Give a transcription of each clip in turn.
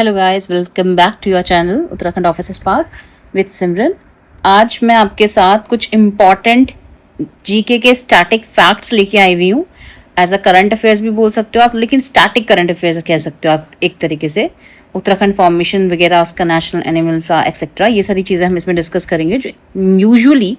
Hello guys, welcome back to your channel Uttarakhand office spark with Simran. आज मैं आपके साथ कुछ इम्पॉर्टेंट जीके के स्टैटिक फैक्ट्स लेके आई हुई हूँ। एज अ करंट अफेयर्स भी बोल सकते हो आप, लेकिन स्टैटिक करंट अफेयर्स कह सकते हो आप एक तरीके से। उत्तराखंड फॉर्मेशन वगैरह, उसका नेशनल एनिमल फ्ला एक्सेट्रा, ये सारी चीज़ें हम इसमें डिस्कस करेंगे जो यूजुअली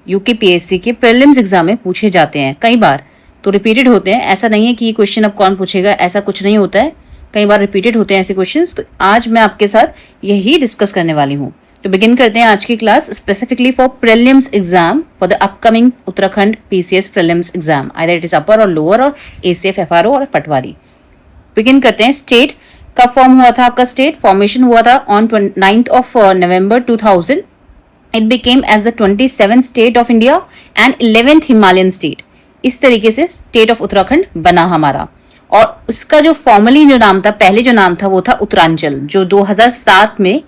यूकेपीएससी के प्रीलिम्स एग्जाम में पूछे जाते हैं। कई बार तो रिपीटेड होते हैं, ऐसा नहीं है कि ये क्वेश्चन अब कौन पूछेगा, ऐसा कुछ नहीं होता है। कई बार रिपीटेड होते हैं ऐसे क्वेश्चंस। तो आज मैं आपके साथ यही डिस्कस करने वाली हूँ। तो बिगिन करते हैं आज की class specifically for prelims exam for the upcoming Uttarakhand PCS prelims exam, either it is upper और लोअर और एसीएफ, एफआरओ और पटवारी। बिगिन करते हैं। स्टेट कब फॉर्म हुआ था आपका? स्टेट फॉर्मेशन हुआ था on 9th of November 2000. It became as the 27th state of India and 11th Himalayan state. इस तरीके से स्टेट ऑफ उत्तराखंड बना हमारा। और उसका जो फॉर्मली जो नाम था, पहले जो नाम था वो था उत्तरांचल, जो 2007 में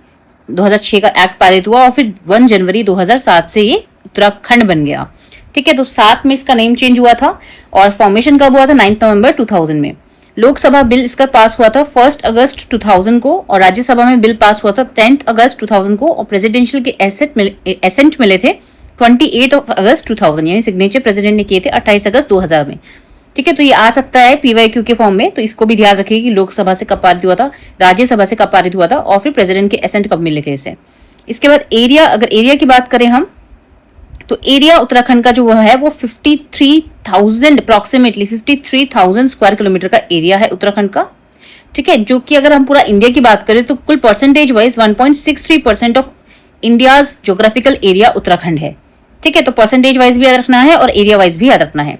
2006 का एक्ट पारित हुआ और फिर 1 जनवरी 2007 से ये उत्तराखंड बन गया। ठीक है, तो 7 में इसका नेम चेंज हुआ था और फॉर्मेशन कब हुआ था? 9 नवंबर 2000 में। लोकसभा बिल इसका पास हुआ था 1 अगस्त 2000 को और राज्यसभा में बिल पास हुआ था 10 अगस्त 2000 को और प्रेसिडेंशियल के एसेंट मिले थे 28 अगस्त 2000, यानी सिग्नेचर प्रेसिडेंट ने किए थे 28 अगस्त 2000 में। ठीक है, तो ये आ सकता है पीवाईक्यू के फॉर्म में, तो इसको भी ध्यान रखिए कि लोकसभा से कब पारित हुआ था, राज्यसभा से कब पारित हुआ था और फिर प्रेसिडेंट के एसेंट कब मिले थे इसे। इसके बाद एरिया, अगर एरिया की बात करें हम, तो एरिया उत्तराखंड का जो है वो 53,000 अप्रोक्सीमेटली 53,000 स्क्वायर किलोमीटर का एरिया है उत्तराखंड का। ठीक है, जो कि अगर हम पूरा इंडिया की बात करें तो कुल percentage wise 1.63% of India's geographical area Uttarakhand है। ठीक है, तो परसेंटेज वाइज भी याद रखना है और एरिया वाइज भी याद रखना है।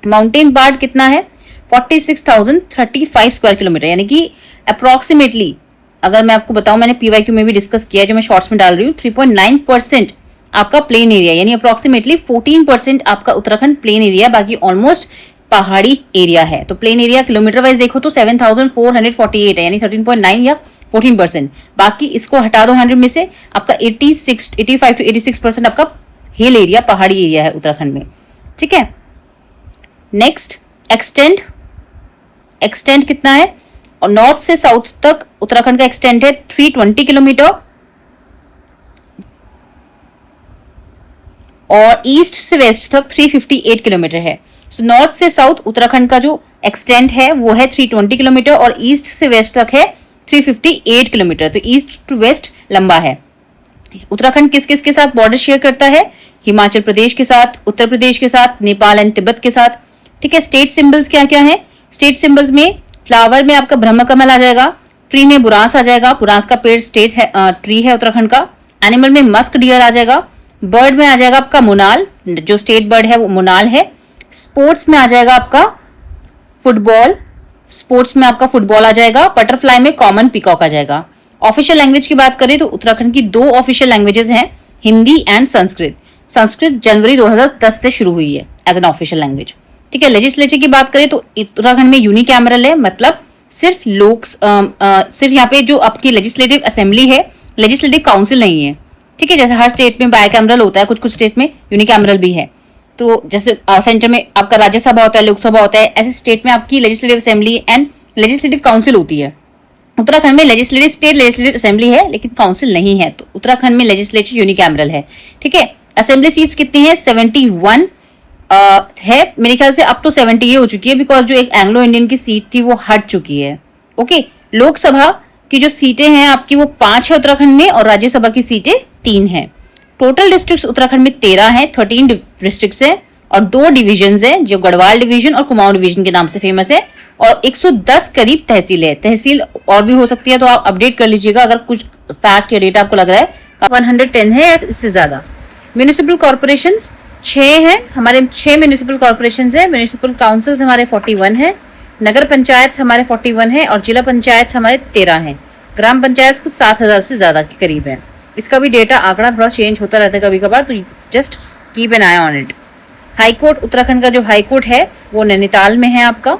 माउंटेन पार्ट कितना है? 46,035 स्क्वायर किलोमीटर, यानी कि अप्रोक्सीमेटली, अगर मैं आपको बताऊं, मैंने पीवाईक्यू में भी डिस्कस किया, जो मैं शॉर्ट्स में डाल रही हूँ, 3.9% आपका प्लेन एरिया, यानी अप्रोक्सीमेटली 14% आपका उत्तराखंड प्लेन एरिया, बाकी ऑलमोस्ट पहाड़ी एरिया है। तो प्लेन एरिया किलोमीटर वाइज देखो तो 7,448 है, यानी 13.9 या 14%। बाकी इसको हटा दो 100 में से, आपका 85 to 86% आपका हिल एरिया, पहाड़ी एरिया है उत्तराखंड में। ठीक है, नेक्स्ट एक्सटेंड कितना है? और नॉर्थ से साउथ तक उत्तराखंड का एक्सटेंड है 320 किलोमीटर और ईस्ट से वेस्ट तक 358 किलोमीटर है। सो नॉर्थ से साउथ उत्तराखंड का जो एक्सटेंड है वो है 320 किलोमीटर और ईस्ट से वेस्ट तक है 358 किलोमीटर। तो ईस्ट टू वेस्ट लंबा है। उत्तराखंड किस किस के साथ बॉर्डर शेयर करता है? हिमाचल प्रदेश के साथ, उत्तर प्रदेश के साथ, नेपाल एंड तिब्बत के साथ। ठीक है, स्टेट सिंबल्स क्या क्या है? स्टेट सिंबल्स में फ्लावर में आपका ब्रह्म कमल आ जाएगा, ट्री में बुरांस आ जाएगा, बुरांस का पेड़ स्टेट है, ट्री है उत्तराखंड का। एनिमल में मस्क डियर आ जाएगा, बर्ड में आ जाएगा आपका मुनाल, जो स्टेट बर्ड है वो मुनाल है। स्पोर्ट्स में आ जाएगा आपका फुटबॉल, स्पोर्ट्स में आपका फुटबॉल आ जाएगा। बटरफ्लाई में कॉमन पीकॉक आ जाएगा। ऑफिशियल लैंग्वेज की बात करें तो उत्तराखंड की 2 ऑफिशियल लैंग्वेजेस हैं, हिंदी एंड संस्कृत। संस्कृत जनवरी 2010 से शुरू हुई है एज एन ऑफिशियल लैंग्वेज। ठीक है, लेजिस्लेचर की बात करें तो उत्तराखंड में यूनिकैमरल है, मतलब सिर्फ सिर्फ यहाँ पे जो आपकी लेजिस्लेटिव असेंबली है, लेजिस्लेटिव काउंसिल नहीं है। ठीक है, जैसे हर स्टेट में बायकैमरल होता है, कुछ कुछ स्टेट में यूनिकैमरल भी है। तो जैसे सेंटर में आपका राज्यसभा होता है, लोकसभा होता है, ऐसे स्टेट में आपकी legislative assembly and legislative council होती है। उत्तराखंड में लेजिस्लेटिव स्टेट लेजिस्लेटिव असेंबली है लेकिन काउंसिल नहीं है, तो उत्तराखंड में लेजिस्लेचर यूनिकैमरल है। ठीक है, असेंबली सीट्स कितनी है? 71 है मेरे ख्याल से, अब तो 70 हो चुकी है, बिकॉज जो एक एंग्लो इंडियन की सीट थी वो हट चुकी है। ओके, लोकसभा की जो सीटें हैं आपकी वो 5 है उत्तराखंड में और राज्यसभा की सीटें 3 हैं। टोटल डिस्ट्रिक्ट्स उत्तराखंड में 13 हैं, 13 डिस्ट्रिक्ट्स हैं और 2 डिविजन्स हैं, जो गढ़वाल डिवीजन और कुमाऊं डिवीजन के नाम से फेमस है और 110 करीब तहसील है। तहसील और भी हो सकती है, तो आप अपडेट कर लीजिएगा अगर कुछ फैक्ट या डेटा आपको लग रहा है। 110 है या इससे ज्यादा। म्यूनिसिपल कॉर्पोरेशंस 6 हैं, हमारे 6 म्यूनिसिपल कॉर्पोरेशंस है। म्यूनिसिपल काउंसिल्स हमारे 41 है, नगर पंचायत हमारे 41 है और जिला पंचायत हमारे 13 हैं। ग्राम पंचायत कुछ 7,000 से ज्यादा के करीब है। इसका भी डेटा आंकड़ा थोड़ा चेंज होता रहता है कभी कभार, तो just keep an I on it. High court, Uttarakhand का जो हाईकोर्ट है वो नैनीताल में है आपका।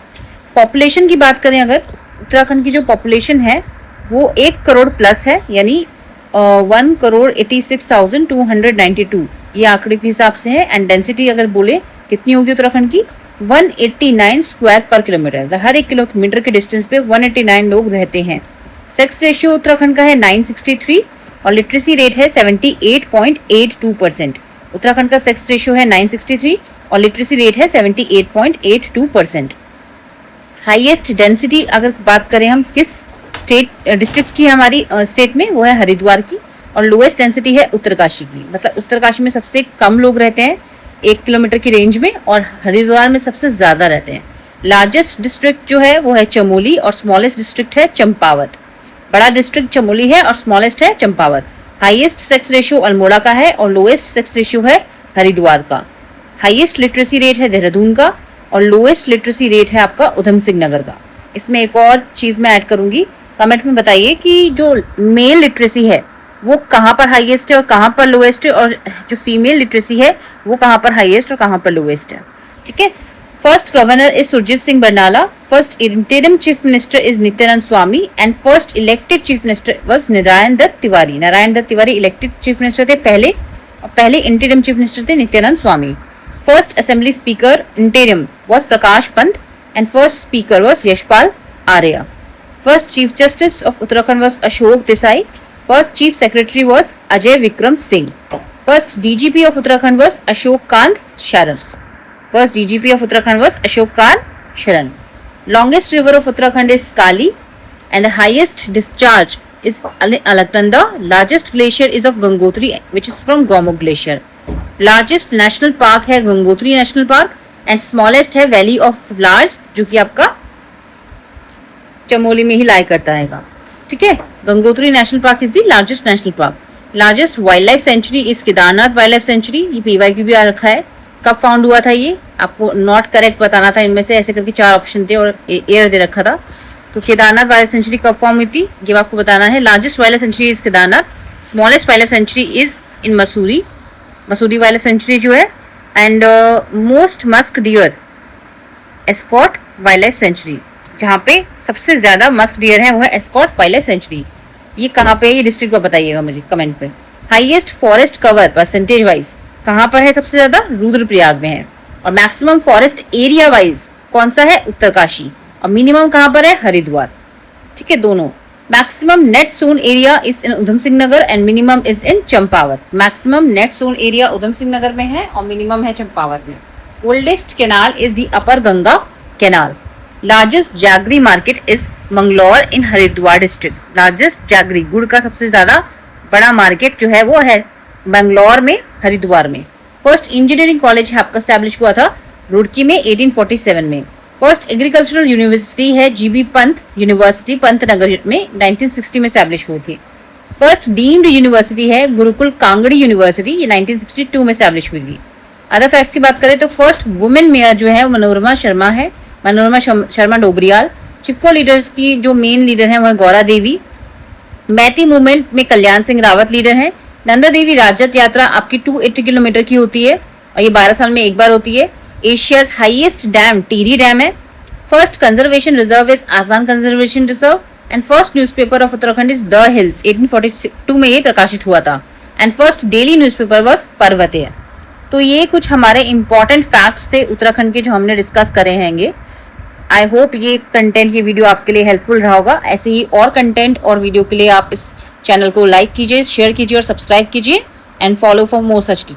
पॉपुलेशन की बात करें अगर, उत्तराखंड की जो पॉपुलेशन है वो 1 करोड़ प्लस है, यानी 1,86,292 ये आंकड़े के हिसाब से है। एंड डेंसिटी अगर बोले कितनी होगी उत्तराखंड की, 189 स्क्वायर पर किलोमीटर, हर 1 किलोमीटर के डिस्टेंस पे 189 लोग रहते हैं। सेक्स रेशियो उत्तराखंड का है 963 और लिटरेसी रेट है 78.82%। उत्तराखंड का सेक्स रेशियो है 963 और लिटरेसी रेट है 78.82%। हाईएस्ट डेंसिटी अगर बात करें हम किस स्टेट डिस्ट्रिक्ट की हमारी स्टेट में, वो है हरिद्वार की, और लोएस्ट डेंसिटी है उत्तरकाशी की। मतलब उत्तरकाशी में सबसे कम लोग रहते हैं 1 किलोमीटर की रेंज में, और हरिद्वार में सबसे ज्यादा रहते हैं। लार्जेस्ट डिस्ट्रिक्ट जो है वो है चमोली और स्मॉलेस्ट डिस्ट्रिक्ट है चंपावत। बड़ा डिस्ट्रिक्ट चमोली है और स्मॉलेस्ट है Champawat. Highest sex ratio Almora का है और लोएस्ट सेक्स रेशियो है हरिद्वार का। हाईएस्ट लिटरेसी रेट है देहरादून का और लोएस्ट लिटरेसी रेट है आपका उधम सिंह नगर का। इसमें एक और चीज मैं ऐड करूंगी, कमेंट में बताइए कि जो मेल लिटरेसी है वो कहाँ पर हाईएस्ट है और कहाँ पर लोएस्ट है, और जो फीमेल लिटरेसी है वो कहाँ पर हाईएस्ट और कहाँ पर लोएस्ट है। ठीक है। First governor is Surjit Singh Barnala, first interim chief minister is Nityanand Swami and first elected chief minister was Narayan Dutt Tiwari. Narayan Dutt Tiwari elected chief minister थे पहले, और पहले इंटरिम चीफ मिनिस्टर थे Nityanand Swami. First assembly speaker interim was Prakash Pant and first speaker was Yashpal Arya. First chief justice of Uttarakhand was Ashok Desai. First chief secretary was Ajay Vikram Singh. First DGP of Uttarakhand was Ashok Kant शरण। First DGP of Uttarakhand was Ashok Kant Sharan. Longest river of Uttarakhand is Kali and the highest discharge is Alaknanda. Largest glacier is of Gangotri which is from Gomukh Glacier. Largest national park है Gangotri National Park and smallest है Valley of Flowers जो कि आपका चमोली में ही लाई करता है। ठीक है। Gangotri national park is the largest national park. Largest wild life sanctuary is Kedarnath wild life sanctuary. ये PYQ भी आ रखा है, कब फाउंड हुआ था, ये आपको नॉट करेक्ट बताना था। इनमें से ऐसे करके 4 ऑप्शन थे और एयर दे रखा था। तो केदारनाथ वाइल्ड सेंचुरी कब फॉर्म हुई थी ये आपको बताना है। Largest wild sanctuary is Kedarnath, smallest wild sanctuary is in Mussoorie, Mussoorie wild sanctuary जो है। And most musk deer Askot wildlife sanctuary, जहाँ पे सबसे ज्यादा मस्क डियर है वो है एस्कॉट वाइल्ड लाइफ सेंचुरी। ये कहाँ पे है, ये डिस्ट्रिक्ट पर बताइएगा मुझे कमेंट पे। Highest forest cover percentage wise कहाँ पर है सबसे ज्यादा, रुद्रप्रयाग में है। और मैक्सिमम फॉरेस्ट एरिया वाइज कौन सा है, उत्तरकाशी। और मिनिमम कहाँ पर है, हरिद्वार। ठीक है, दोनों। Maximum net sown area is in Udham Singh Nagar and minimum is in Champawat. Maximum net sown area Udham Singh Nagar में है और मिनिमम है चंपावत में। Oldest canal is the upper Ganga canal. Largest jaggery market is Manglaur in Haridwar district. Largest jaggery गुड़ का सबसे ज्यादा बड़ा मार्केट जो है वो है मंगलौर में, हरिद्वार में। फर्स्ट इंजीनियरिंग कॉलेज आपका स्टैब्लिश हुआ था रुड़की में 1847 में। फर्स्ट एग्रीकल्चरल यूनिवर्सिटी है GB पंत यूनिवर्सिटी पंतनगर में 1960 में स्टैब्लिश हुई थी। फर्स्ट डीम्ड यूनिवर्सिटी है गुरुकुल कांगड़ी यूनिवर्सिटी, ये 1962 में स्टैब्लिश हुई थी। अदर फैक्ट्स की बात करें तो फर्स्ट वुमेन मेयर जो है मनोरमा शर्मा है, मनोरमा शर्मा डोबरियाल। चिपको लीडर्स की जो मेन लीडर है वह गौरा देवी। मैती मूवमेंट में कल्याण सिंह रावत लीडर है। नंदा देवी राजत यात्रा आपकी 280 किलोमीटर की होती है और ये 12 साल में एक बार होती है। Asia's highest dam Tehri dam है। First conservation reserve is Assam conservation reserve and first newspaper of Uttarakhand is the hills, 1842 में ये प्रकाशित हुआ था। And first daily newspaper was Parvatiya. तो ये कुछ हमारे इंपॉर्टेंट फैक्ट्स थे उत्तराखंड के जो हमने डिस्कस करे हैंगे। आई होप ये कंटेंट, ये वीडियो आपके लिए हेल्पफुल रहा होगा। ऐसे ही और कंटेंट और वीडियो के लिए आप इस चैनल को लाइक कीजिए, शेयर कीजिए और सब्सक्राइब कीजिए and follow for more such detail.